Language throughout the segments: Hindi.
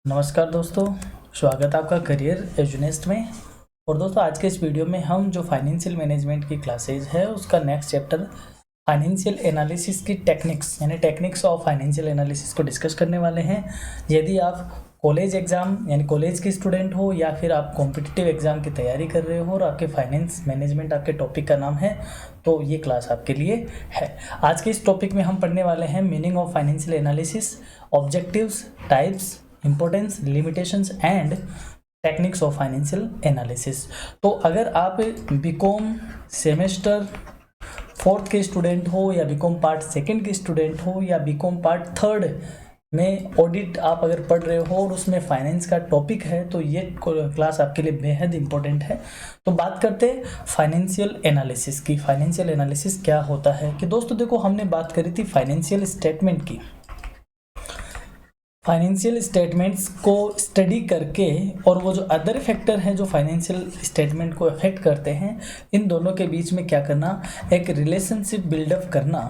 नमस्कार दोस्तों, स्वागत है आपका करियर एजुनेस्ट में। और दोस्तों आज के इस वीडियो में हम जो फाइनेंशियल मैनेजमेंट की क्लासेज है उसका नेक्स्ट चैप्टर फाइनेंशियल एनालिसिस की टेक्निक्स यानी टेक्निक्स ऑफ फाइनेंशियल एनालिसिस को डिस्कस करने वाले हैं। यदि आप कॉलेज एग्ज़ाम यानी कॉलेज के स्टूडेंट हो या फिर आप कॉम्पिटिटिव एग्ज़ाम की तैयारी कर रहे हो और आपके फाइनेंस मैनेजमेंट आपके टॉपिक का नाम है तो ये क्लास आपके लिए है। आज के इस टॉपिक में हम पढ़ने वाले हैं meaning of financial analysis, objectives, types, importance, limitations and techniques of financial analysis. तो अगर आप बीकॉम सेमेस्टर 4th के स्टूडेंट हो या बीकॉम पार्ट 2nd के स्टूडेंट हो या बीकॉम पार्ट 3rd में ऑडिट आप अगर पढ़ रहे हो और उसमें फाइनेंस का टॉपिक है तो ये क्लास आपके लिए बेहद इंपॉर्टेंट है। तो बात करते हैं फाइनेंशियल एनालिसिस की। फाइनेंशियल एनालिसिस क्या होता है कि दोस्तों देखो, हमने बात करी थी फाइनेंशियल स्टेटमेंट की। फाइनेंशियल स्टेटमेंट्स को स्टडी करके और वो जो अदर फैक्टर हैं जो फाइनेंशियल स्टेटमेंट को अफेक्ट करते हैं, इन दोनों के बीच में क्या करना, एक रिलेशनशिप बिल्डअप करना,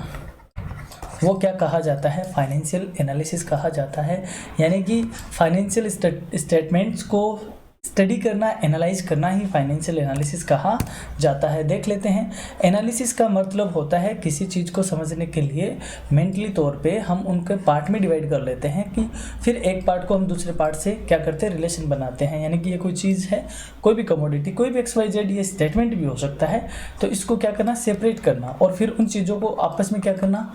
वो क्या कहा जाता है, फाइनेंशियल एनालिसिस कहा जाता है। यानी कि फाइनेंशियल स्टेटमेंट्स को स्टडी करना, एनालाइज करना ही फाइनेंशियल एनालिसिस कहा जाता है। देख लेते हैं, एनालिसिस का मतलब होता है किसी चीज़ को समझने के लिए मेंटली तौर पे हम उनके पार्ट में डिवाइड कर लेते हैं कि फिर एक पार्ट को हम दूसरे पार्ट से क्या करते हैं, रिलेशन बनाते हैं। यानी कि ये कोई चीज़ है, कोई भी कमोडिटी, कोई भी XYZ, ये स्टेटमेंट भी हो सकता है, तो इसको क्या करना, सेपरेट करना और फिर उन चीज़ों को आपस में क्या करना,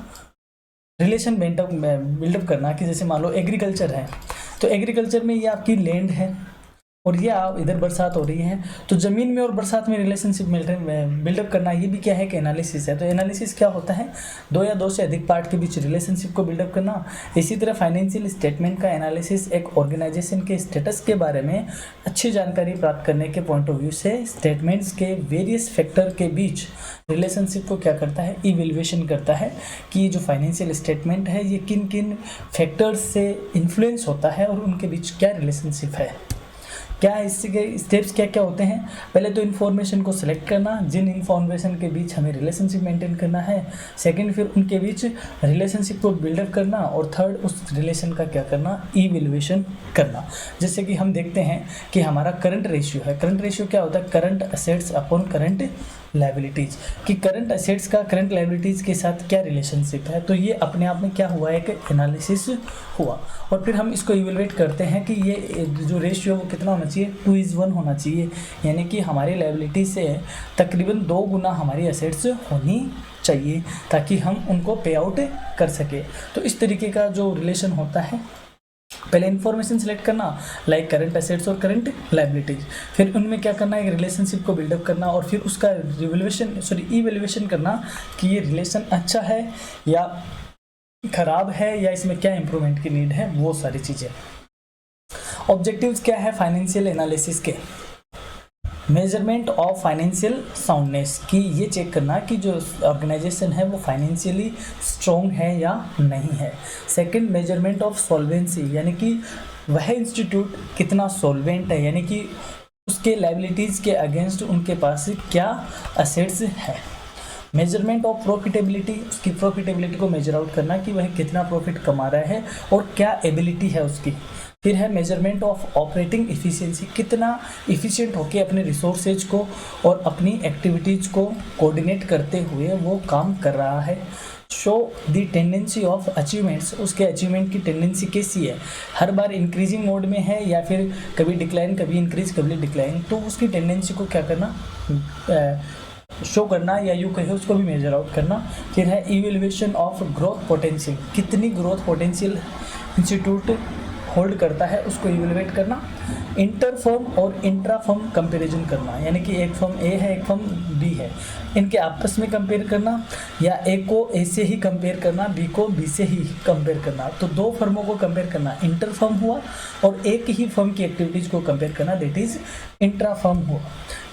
रिलेशन बिल्डअप करना। कि जैसे मान लो एग्रीकल्चर है, तो एग्रीकल्चर में ये आपकी लैंड है और ये आप इधर बरसात हो रही है, तो ज़मीन में और बरसात में रिलेशनशिप बिल्डअप करना, ये भी क्या है कि एनालिसिस है। तो एनालिसिस क्या होता है, दो या दो से अधिक पार्ट के बीच रिलेशनशिप को बिल्डअप करना। इसी तरह फाइनेंशियल स्टेटमेंट का एनालिसिस एक ऑर्गेनाइजेशन के स्टेटस के बारे में अच्छी जानकारी प्राप्त करने के पॉइंट ऑफ व्यू से स्टेटमेंट्स के वेरियस फैक्टर के बीच रिलेशनशिप को क्या करता है, इवेल्युएशन करता है कि ये जो फाइनेंशियल स्टेटमेंट है ये किन किन फैक्टर्स से इन्फ्लुएंस होता है और उनके बीच क्या रिलेशनशिप है, क्या इसके स्टेप्स क्या क्या होते हैं। पहले तो इन्फॉर्मेशन को सिलेक्ट करना, जिन इन्फॉर्मेशन के बीच हमें रिलेशनशिप मेंटेन करना है। सेकंड, फिर उनके बीच रिलेशनशिप को बिल्डअप करना और थर्ड, उस रिलेशन का क्या करना, इवैल्यूएशन करना। जैसे कि हम देखते हैं कि हमारा करंट रेशियो है। करंट रेशियो क्या होता है, current assets upon current liabilities, कि करंट असेट्स का करंट लायबिलिटीज़ के साथ क्या रिलेशनशिप है। तो ये अपने आप में क्या हुआ, एक एनालिसिस हुआ। और फिर हम इसको इवेलुएट करते हैं कि ये जो रेशियो वो कितना होना चाहिए, 2:1 होना चाहिए। यानी कि हमारी लायबिलिटी से तकरीबन 2 गुना हमारी असेट्स होनी चाहिए ताकि हम उनको पे आउट कर सके। तो इस तरीके का जो रिलेशन होता है, पहले इन्फॉर्मेशन सिलेक्ट करना लाइक करंट एसेट्स और करंट लायबिलिटीज, फिर उनमें क्या करना, एक रिलेशनशिप को बिल्डअप करना और फिर उसका इवैल्यूएशन करना कि ये रिलेशन अच्छा है या खराब है या इसमें क्या इंप्रूवमेंट की नीड है, वो सारी चीज़ें। ऑब्जेक्टिव्स क्या है फाइनेंशियल एनालिसिस के, मेजरमेंट ऑफ फाइनेंशियल साउंडनेस, की ये चेक करना कि जो ऑर्गेनाइजेशन है वो फाइनेंशियली स्ट्रॉन्ग है या नहीं है। सेकंड, मेजरमेंट ऑफ सॉल्वेंसी, यानी कि वह इंस्टीट्यूट कितना सॉल्वेंट है, यानी कि उसके लायबिलिटीज़ के अगेंस्ट उनके पास क्या असेट्स है। मेजरमेंट ऑफ प्रॉफिटेबिलिटी, उसकी प्रॉफिटेबिलिटी को मेजर आउट करना कि वह कितना प्रॉफिट कमा रहा है और क्या एबिलिटी है उसकी। फिर है मेजरमेंट ऑफ ऑपरेटिंग इफ़िशिएंसी, कितना इफ़िशिएंट होकर अपने रिसोर्सेज को और अपनी एक्टिविटीज़ को कोऑर्डिनेट करते हुए वो काम कर रहा है। Show the tendency of achievements, उसके अचीवमेंट की टेंडेंसी कैसी है, हर बार इंक्रीजिंग मोड में है या फिर कभी डिक्लाइन, कभी इंक्रीज, कभी डिक्लाइन, तो उसकी टेंडेंसी को क्या करना, शो करना या यूँ कहे उसको भी मेजर आउट करना। फिर है इवैल्यूएशन ऑफ ग्रोथ पोटेंशियल, कितनी ग्रोथ पोटेंशियल इंस्टीट्यूट होल्ड करता है उसको इवैल्यूएट करना। इंटर फर्म और इंट्रा फर्म कंपैरिजन करना, यानी कि एक फर्म ए है एक फर्म बी है, इनके आपस में कंपेयर करना या ए को ए से ही कंपेयर करना, बी को बी से ही कंपेयर करना। तो दो फर्मों को कंपेयर करना इंटर फर्म हुआ और एक ही फर्म की एक्टिविटीज़ को कंपेयर करना, दैट इज़ इंट्रा फर्म हुआ।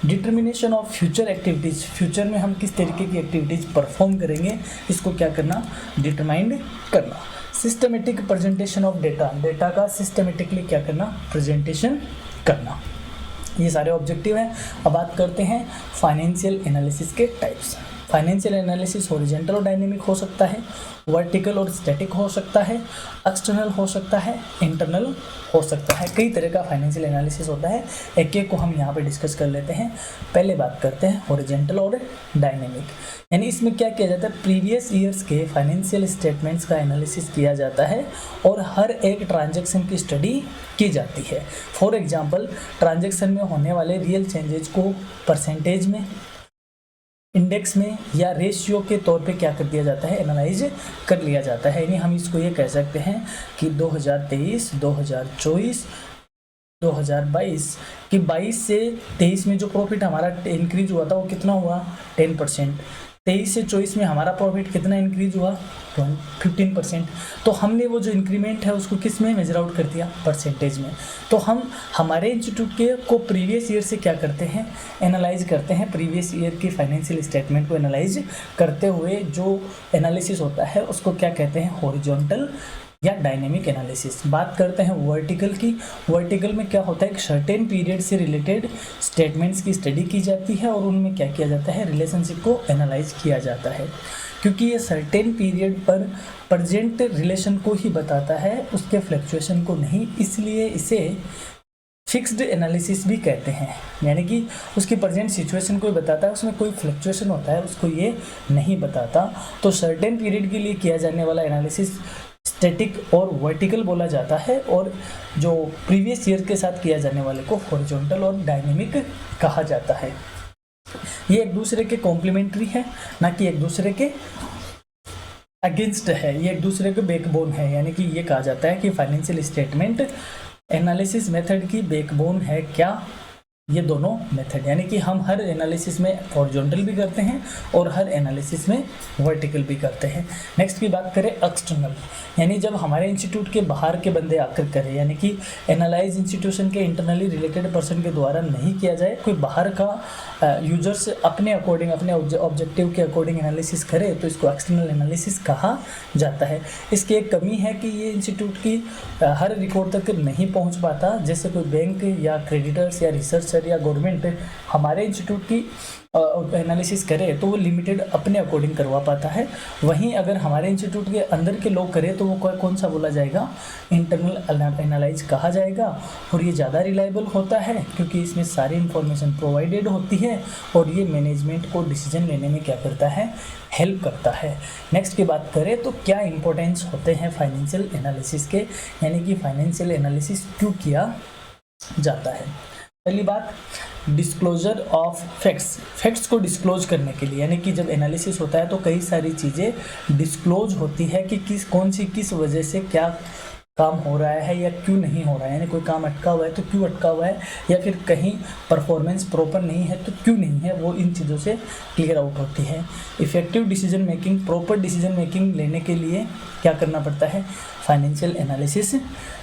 Determination of future activities, future में हम किस तरीके की एक्टिविटीज़ परफॉर्म करेंगे, इसको क्या करना, डिटरमाइंड करना। Systematic presentation of data, data का सिस्टमेटिकली क्या करना, प्रेजेंटेशन करना। ये सारे ऑब्जेक्टिव हैं। अब बात करते हैं फाइनेंशियल एनालिसिस के टाइप्स। फाइनेंशियल एनालिसिस हॉरिजॉन्टल और डायनेमिक हो सकता है, वर्टिकल और स्टैटिक हो सकता है, एक्सटर्नल हो सकता है, इंटरनल हो सकता है। कई तरह का फाइनेंशियल एनालिसिस होता है, एक एक को हम यहाँ पे डिस्कस कर लेते हैं। पहले बात करते हैं हॉरिजॉन्टल और डायनेमिक, यानी इसमें क्या किया जाता है, प्रीवियस ईयर्स के फाइनेंशियल स्टेटमेंट्स का एनालिसिस किया जाता है और हर एक ट्रांजैक्शन की स्टडी की जाती है। फॉर एग्जांपल, ट्रांजैक्शन में होने वाले रियल चेंजेज को परसेंटेज में, इंडेक्स में या रेशियो के तौर पे क्या कर दिया जाता है, एनालाइज कर लिया जाता है। यानी हम इसको ये कह सकते हैं कि 2023, 2024, 2022 कि 22 से 23 में जो प्रॉफिट हमारा इंक्रीज हुआ था वो कितना हुआ, 10%। 23 से 24 में हमारा प्रॉफिट कितना इंक्रीज हुआ, 15%। तो हमने वो जो इंक्रीमेंट है उसको किस में मेजर आउट कर दिया, परसेंटेज में। तो हम हमारे इंस्टीट्यूट के को प्रीवियस ईयर से क्या करते हैं, एनालाइज करते हैं। प्रीवियस ईयर की फाइनेंशियल स्टेटमेंट को एनालाइज करते हुए जो एनालिसिस होता है उसको क्या कहते हैं, हॉरिजॉन्टल या डायनेमिक एनालिसिस। बात करते हैं वर्टिकल की। वर्टिकल में क्या होता है, एक सर्टेन पीरियड से रिलेटेड स्टेटमेंट्स की स्टडी की जाती है और उनमें क्या किया जाता है, रिलेशनशिप को एनालाइज किया जाता है। क्योंकि ये सर्टेन पीरियड पर प्रेजेंट रिलेशन को ही बताता है, उसके फ्लक्चुएशन को नहीं, इसलिए इसे फिक्स्ड एनालिसिस भी कहते हैं। यानी कि उसकी प्रेजेंट सिचुएशन को ही बताता है, उसमें कोई फ्लक्चुएशन होता है उसको ये नहीं बताता। तो सर्टेन पीरियड के लिए किया जाने वाला एनालिसिस स्टैटिक और वर्टिकल बोला जाता है, और जो प्रीवियस ईयर के साथ किया जाने वाले को हॉरिजॉन्टल और डायनेमिक कहा जाता है। ये एक दूसरे के कॉम्प्लीमेंट्री है, ना कि एक दूसरे के अगेंस्ट है, ये एक दूसरे के बैकबोन है। यानी कि ये कहा जाता है कि फाइनेंशियल स्टेटमेंट एनालिसिस मेथड की बैकबोन है क्या, ये दोनों मेथड। यानी कि हम हर एनालिसिस में हॉरिजॉन्टल भी करते हैं और हर एनालिसिस में वर्टिकल भी करते हैं। नेक्स्ट की बात करें एक्सटर्नल, यानी जब हमारे इंस्टीट्यूट के बाहर के बंदे आकर करें, यानी कि एनालाइज इंस्टीट्यूशन के इंटरनली रिलेटेड पर्सन के द्वारा नहीं किया जाए, कोई बाहर का यूजर्स अपने अकॉर्डिंग, अपने ऑब्जेक्टिव के अकॉर्डिंग एनालिसिस करे, तो इसको एक्सटर्नल एनालिसिस कहा जाता है। इसकी एक कमी है कि ये इंस्टीट्यूट की हर रिकॉर्ड तक नहीं पहुंच पाता। जैसे कोई बैंक या क्रेडिटर्स या रिसर्चर या गवर्नमेंट हमारे इंस्टीट्यूट की एनालिसिस करे तो वो लिमिटेड अपने अकॉर्डिंग करवा पाता है। वहीं अगर हमारे इंस्टीट्यूट के अंदर के लोग करें तो वो कौन सा बोला जाएगा, इंटरनल एनालाइज कहा जाएगा। और ये ज़्यादा रिलायबल होता है क्योंकि इसमें सारी इन्फॉर्मेशन प्रोवाइडेड होती है और ये मैनेजमेंट को डिसीजन लेने में क्या करता है, हेल्प करता है। नेक्स्ट की बात करें तो क्या इंपॉर्टेंस होते हैं फाइनेंशियल एनालिसिस के, यानी कि फाइनेंशियल एनालिसिस क्यों किया जाता है। पहली बात, डिस्क्लोजर ऑफ फैक्ट्स को डिस्क्लोज करने के लिए, यानी कि जब एनालिसिस होता है तो कई सारी चीज़ें डिस्क्लोज होती है कि किस वजह से क्या काम हो रहा है या क्यों नहीं हो रहा है। यानी कोई काम अटका हुआ है तो क्यों अटका हुआ है, या फिर कहीं परफॉर्मेंस प्रॉपर नहीं है तो क्यों नहीं है, वो इन चीज़ों से क्लियर आउट होती है। Effective decision making, proper decision making लेने के लिए क्या करना पड़ता है, फाइनेंशियल एनालिसिस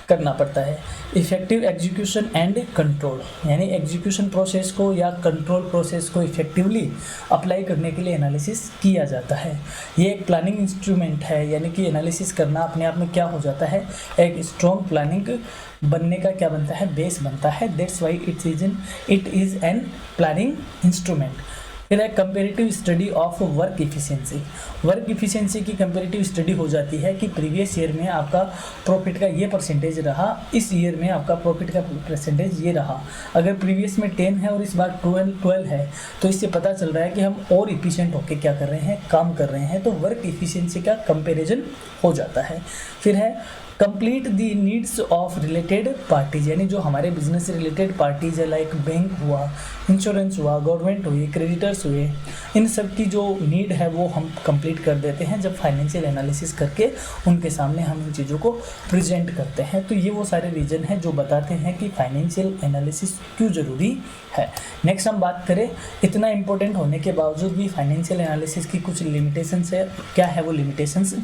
करना पड़ता है। इफेक्टिव एग्जीक्यूशन एंड कंट्रोल, यानी एग्जीक्यूशन प्रोसेस को या कंट्रोल प्रोसेस को इफेक्टिवली अप्लाई करने के लिए एनालिसिस किया जाता है। ये एक प्लानिंग इंस्ट्रूमेंट है, यानी कि एनालिसिस करना अपने आप में क्या हो जाता है, एक स्ट्रॉन्ग प्लानिंग बनने का क्या बनता है, बेस बनता है। That's why it is an planning instrument. फिर है comparative study of work efficiency. Work efficiency की कंपेरेटिव स्टडी हो जाती है कि प्रीवियस ईयर में आपका प्रॉफिट का ये परसेंटेज रहा, इस ईयर में आपका प्रॉफिट का परसेंटेज ये रहा। अगर प्रीवियस में 10 है और इस बार 12 है तो इससे पता चल रहा है कि हम और इफिशिएंट होकर क्या कर रहे हैं, काम कर रहे हैं। तो वर्क इफिशिएंसी का कंपेरिजन हो जाता है। फिर है complete the needs of related parties, यानी जो हमारे बिजनेस से रिलेटेड पार्टीज है, लाइक बैंक हुआ, इंश्योरेंस हुआ, गवर्नमेंट हुई, क्रेडिटर्स हुए, इन सब की जो नीड है वो हम कंप्लीट कर देते हैं जब फाइनेंशियल एनालिसिस करके उनके सामने हम इन चीज़ों को प्रेजेंट करते हैं। तो ये वो सारे रीजन हैं जो बताते हैं कि फाइनेंशियल एनालिसिस क्यों ज़रूरी है। नेक्स्ट हम बात करें, इतना इंपॉर्टेंट होने के बावजूद भी फाइनेंशियल एनालिसिस की कुछ लिमिटेशंस है। क्या है वो limitations?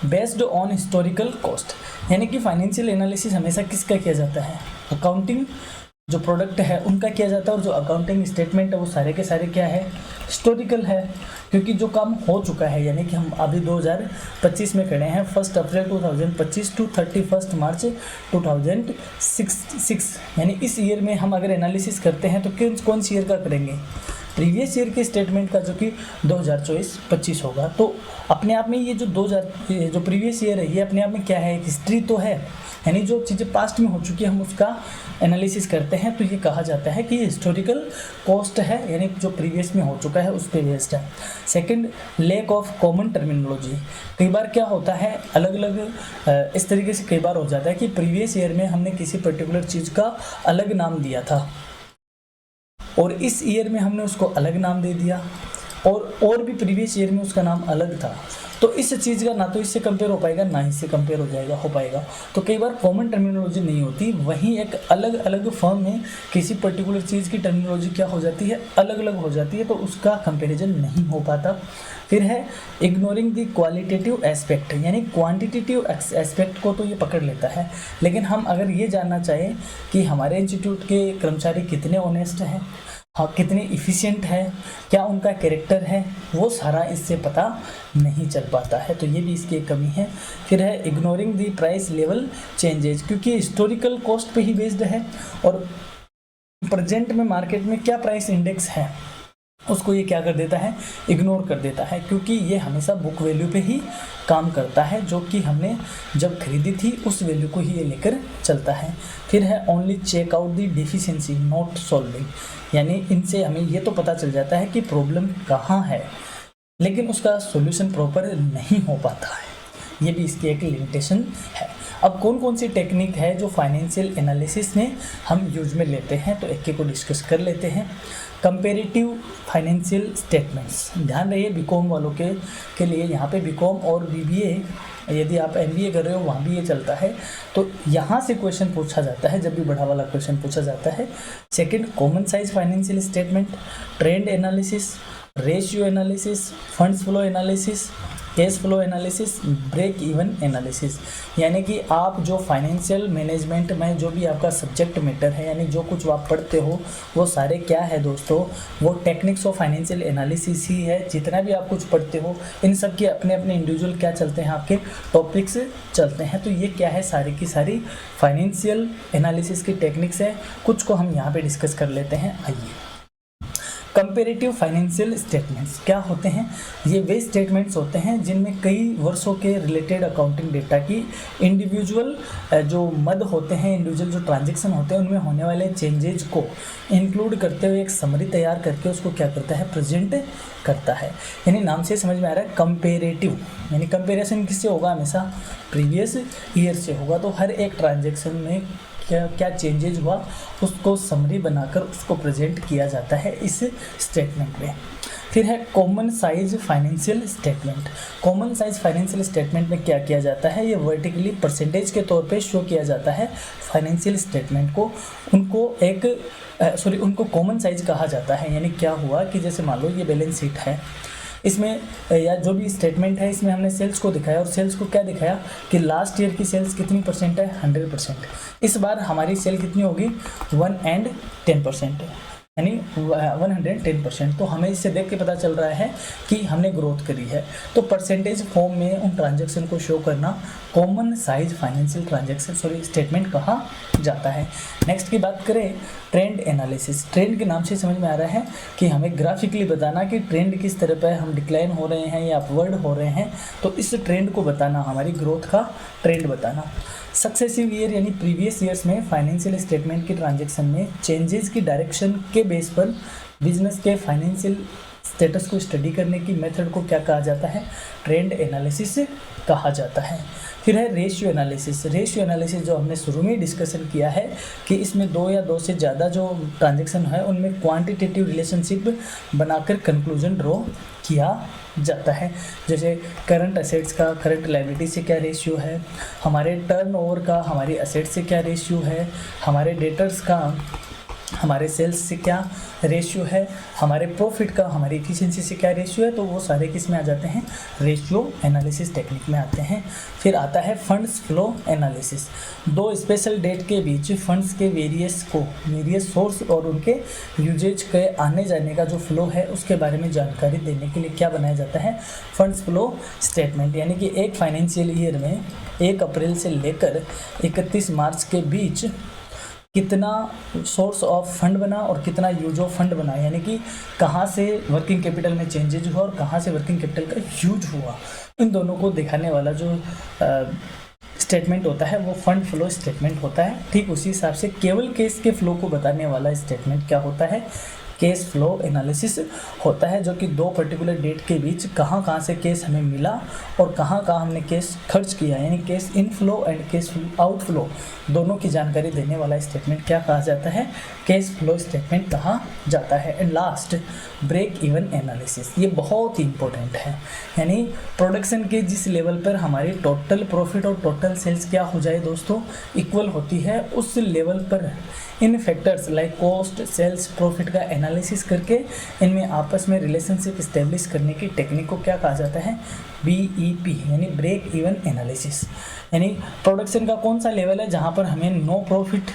Based on historical cost, यानी कि फाइनेंशियल एनालिसिस हमेशा किसका किया जाता है, अकाउंटिंग जो प्रोडक्ट है उनका किया जाता है, और जो अकाउंटिंग स्टेटमेंट है वो सारे के सारे क्या है, हिस्टोरिकल है। क्योंकि जो काम हो चुका है, यानी कि हम अभी 2025 में खड़े हैं, 1 अप्रैल 2025 टू 31 मार्च 2066, यानी इस ईयर में हम अगर एनालिसिस करते हैं तो कौन सी ईयर का करेंगे, प्रीवियस ईयर के स्टेटमेंट का जो कि 2024-25 होगा। तो अपने आप में ये जो जो प्रीवियस ईयर है ये अपने आप में क्या है, एक हिस्ट्री तो है, यानी जो चीज़ें पास्ट में हो चुकी है हम उसका एनालिसिस करते हैं, तो ये कहा जाता है कि हिस्टोरिकल कॉस्ट है, यानी जो प्रीवियस में हो चुका है उस पर बेस्ड है। Second, lack of common terminology. कई बार क्या होता है, अलग अलग इस तरीके से कई बार हो जाता है कि प्रीवियस ईयर में हमने किसी पर्टिकुलर चीज़ का अलग नाम दिया था और इस ईयर में हमने उसको अलग नाम दे दिया, और भी प्रीवियस ईयर में उसका नाम अलग था। तो इस चीज़ का ना तो इससे कंपेयर हो पाएगा ना इससे कंपेयर हो पाएगा। तो कई बार कॉमन टर्मिनोलॉजी नहीं होती, वहीं एक अलग अलग फर्म में किसी पर्टिकुलर चीज़ की टर्मिनोलॉजी क्या हो जाती है, अलग अलग हो जाती है, तो उसका कंपैरिजन नहीं हो पाता। फिर है इग्नोरिंग द क्वालिटेटिव एस्पेक्ट, यानी क्वांटिटेटिव एस्पेक्ट को तो ये पकड़ लेता है, लेकिन हम अगर ये जानना चाहें कि हमारे इंस्टीट्यूट के कर्मचारी कितने ऑनेस्ट हैं, हाँ कितने इफ़िशिएंट है, क्या उनका कैरेक्टर है, वो सारा इससे पता नहीं चल पाता है, तो ये भी इसकी एक कमी है। फिर है ignoring the price level changes, क्योंकि हिस्टोरिकल कॉस्ट पे ही बेस्ड है और प्रेजेंट में मार्केट में क्या प्राइस इंडेक्स है उसको ये क्या कर देता है, इग्नोर कर देता है, क्योंकि ये हमेशा बुक वैल्यू पे ही काम करता है, जो कि हमने जब खरीदी थी उस वैल्यू को ही ये लेकर चलता है। फिर है only check out the deficiency not solving, यानी इनसे हमें ये तो पता चल जाता है कि प्रॉब्लम कहाँ है, लेकिन उसका सॉल्यूशन प्रॉपर नहीं हो पाता है, ये भी इसकी एक लिमिटेशन है। अब कौन कौन सी टेक्निक है जो फाइनेंशियल एनालिसिस में हम यूज में लेते हैं, तो एक एक को डिस्कस कर लेते हैं। कंपेरेटिव फाइनेंशियल स्टेटमेंट्स, ध्यान रहिए बीकॉम वालों के लिए यहाँ पे बीकॉम और बीबीए, यदि आप एमबीए कर रहे हो वहाँ भी ये चलता है, तो यहाँ से क्वेश्चन पूछा जाता है जब भी बड़ा वाला क्वेश्चन पूछा जाता है। Second, common size financial statement, trend analysis, ratio analysis, funds flow analysis, cash flow analysis, break even analysis, यानी कि आप जो फाइनेंशियल मैनेजमेंट में जो भी आपका सब्जेक्ट मैटर है, यानी जो कुछ आप पढ़ते हो वो सारे क्या है दोस्तों, वो टेक्निक्स ऑफ फाइनेंशियल एनालिसिस ही है। जितना भी आप कुछ पढ़ते हो इन सब के अपने अपने इंडिविजुअल क्या चलते हैं, आपके टॉपिक्स चलते हैं, तो ये क्या है, सारी की सारी फाइनेंशियल एनालिसिस की टेक्निक्स है। कुछ को हम यहाँ पे डिस्कस कर लेते हैं, आइए। कंपेरेटिव फाइनेंशियल स्टेटमेंट्स क्या होते हैं, ये वे स्टेटमेंट्स होते हैं जिनमें कई वर्षों के रिलेटेड अकाउंटिंग डेटा की इंडिविजुअल जो मद होते हैं, इंडिविजुअल जो ट्रांजैक्शन होते हैं उनमें होने वाले चेंजेज को इंक्लूड करते हुए एक समरी तैयार करके उसको क्या करता है, प्रेजेंट करता है। यानी नाम से समझ में आ रहा है कंपेरेटिव, यानी कंपेरिजन किससे होगा, हमेशा प्रीवियस ईयर से होगा। तो हर एक ट्रांजैक्शन में क्या चेंजेज हुआ उसको समरी बनाकर उसको प्रेजेंट किया जाता है इस स्टेटमेंट में। फिर है common size financial statement. Common size financial statement में क्या किया जाता है, ये वर्टिकली परसेंटेज के तौर पे शो किया जाता है फाइनेंशियल स्टेटमेंट को। उनको कॉमन साइज कहा जाता है। यानी क्या हुआ कि जैसे मान लो ये बैलेंस शीट है, इसमें या जो भी स्टेटमेंट है इसमें हमने सेल्स को दिखाया और सेल्स को क्या दिखाया कि लास्ट ईयर की सेल्स कितनी परसेंट है, 100%। इस बार हमारी सेल कितनी होगी, 110%, यानी 110%। तो हमें इससे देख के पता चल रहा है कि हमने ग्रोथ करी है। तो परसेंटेज फॉर्म में उन ट्रांजैक्शन को शो करना कॉमन साइज फाइनेंशियल स्टेटमेंट कहा जाता है। नेक्स्ट की बात करें, ट्रेंड एनालिसिस। ट्रेंड के नाम से समझ में आ रहा है कि हमें ग्राफिकली बताना कि ट्रेंड किस तरह पर हम डिक्लाइन हो रहे हैं या अपवर्ड हो रहे हैं, तो इस ट्रेंड को बताना, हमारी ग्रोथ का ट्रेंड बताना। सक्सेसिव ईयर यानी प्रीवियस ईयर्स में फाइनेंशियल स्टेटमेंट के ट्रांजैक्शन में चेंजेस की डायरेक्शन के बेस पर बिजनेस के फाइनेंशियल स्टेटस को स्टडी करने की मेथड को क्या कहा जाता है, ट्रेंड एनालिसिस कहा जाता है। फिर है रेशियो एनालिसिस। रेशियो एनालिसिस जो हमने शुरू में डिस्कशन किया है कि इसमें दो या दो से ज़्यादा जो ट्रांजैक्शन है उनमें क्वांटिटेटिव रिलेशनशिप बनाकर कंक्लूजन ड्रॉ किया जाता है। जैसे करंट असेट्स का करंट लायबिलिटी से क्या रेशियो है, हमारे टर्नओवर का हमारी असेट्स से क्या रेशियो है, हमारे डेटर्स का हमारे सेल्स से क्या रेशियो है, हमारे प्रॉफिट का हमारी एफिशिएंसी से क्या रेशियो है, तो वो सारे किस में आ जाते हैं, रेशियो एनालिसिस टेक्निक में आते हैं। फिर आता है फंड्स फ्लो एनालिसिस। दो स्पेशल डेट के बीच फंड्स के वेरियस सोर्स और उनके यूजेज के आने जाने का जो फ्लो है उसके बारे में जानकारी देने के लिए क्या बनाया जाता है, फंड्स फ्लो स्टेटमेंट। यानी कि एक फाइनेंशियल ईयर में 1 अप्रैल से लेकर 31 मार्च के बीच कितना सोर्स ऑफ फंड बना और कितना यूज ऑफ फंड बना, यानी कि कहाँ से वर्किंग कैपिटल में चेंजेज हुआ और कहाँ से वर्किंग कैपिटल का यूज हुआ, इन दोनों को दिखाने वाला जो स्टेटमेंट होता है वो फंड फ्लो स्टेटमेंट होता है। ठीक उसी हिसाब से केवल केस के फ्लो को बताने वाला स्टेटमेंट क्या होता है, केस फ्लो एनालिसिस होता है, जो कि दो पर्टिकुलर डेट के बीच कहाँ कहाँ से केस हमें मिला और कहाँ कहाँ हमने केस खर्च किया, यानी case inflow and case outflow दोनों की जानकारी देने वाला स्टेटमेंट क्या कहा जाता है, केस फ्लो स्टेटमेंट कहा जाता है। And last break even analysis, ये बहुत ही इंपॉर्टेंट है, यानी प्रोडक्शन के जिस लेवल पर हमारी टोटल प्रॉफिट और टोटल सेल्स क्या हो जाए दोस्तों, इक्वल होती है, उस लेवल पर इन factors like cost, sales, profit का एनालिसिस करके इनमें आपस में रिलेशनशिप इस्टेब्लिश करने की टेक्निक को क्या कहा जाता है, BEP, यानी ब्रेक इवन एनालिसिस। यानी प्रोडक्शन का कौन सा लेवल है जहाँ पर हमें नो प्रॉफिट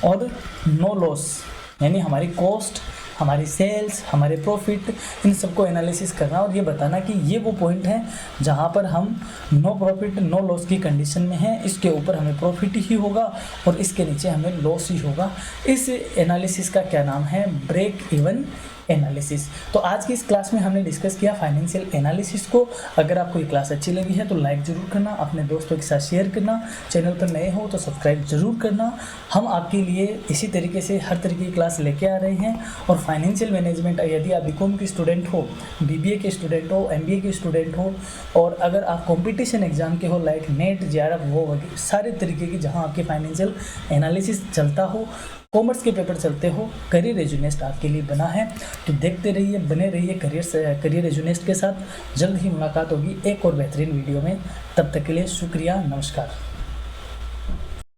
और नो लॉस, यानी हमारी कॉस्ट, हमारी सेल्स, हमारे प्रॉफिट, इन सबको एनालिसिस करना और ये बताना कि ये वो पॉइंट है जहाँ पर हम नो प्रॉफिट नो लॉस की कंडीशन में हैं, इसके ऊपर हमें प्रॉफिट ही होगा और इसके नीचे हमें लॉस ही होगा। इस एनालिसिस का क्या नाम है, ब्रेक इवन एनालिसिस। तो आज की इस क्लास में हमने डिस्कस किया फाइनेंशियल एनालिसिस को। अगर आपको ये क्लास अच्छी लगी है तो लाइक ज़रूर करना, अपने दोस्तों के साथ शेयर करना, चैनल पर नए हो तो सब्सक्राइब जरूर करना। हम आपके लिए इसी तरीके से हर तरीके की क्लास लेके आ रहे हैं। और फाइनेंशियल मैनेजमेंट, यदि आप बीकॉम के स्टूडेंट हो, BBA के स्टूडेंट हो, MBA के स्टूडेंट हो, और अगर आप कॉम्पिटिशन एग्जाम के हो लाइक नेट, JRF, वो वगैरह सारे तरीके की जहाँ आपकी फाइनेंशियल एनालिसिस चलता हो, कॉमर्स के पेपर चलते हो, करियर एजुनेस्ट आपके लिए बना है। तो देखते रहिए, बने रहिए करियर एजुनेस्ट के साथ। जल्द ही मुलाकात होगी एक और बेहतरीन वीडियो में, तब तक के लिए शुक्रिया, नमस्कार।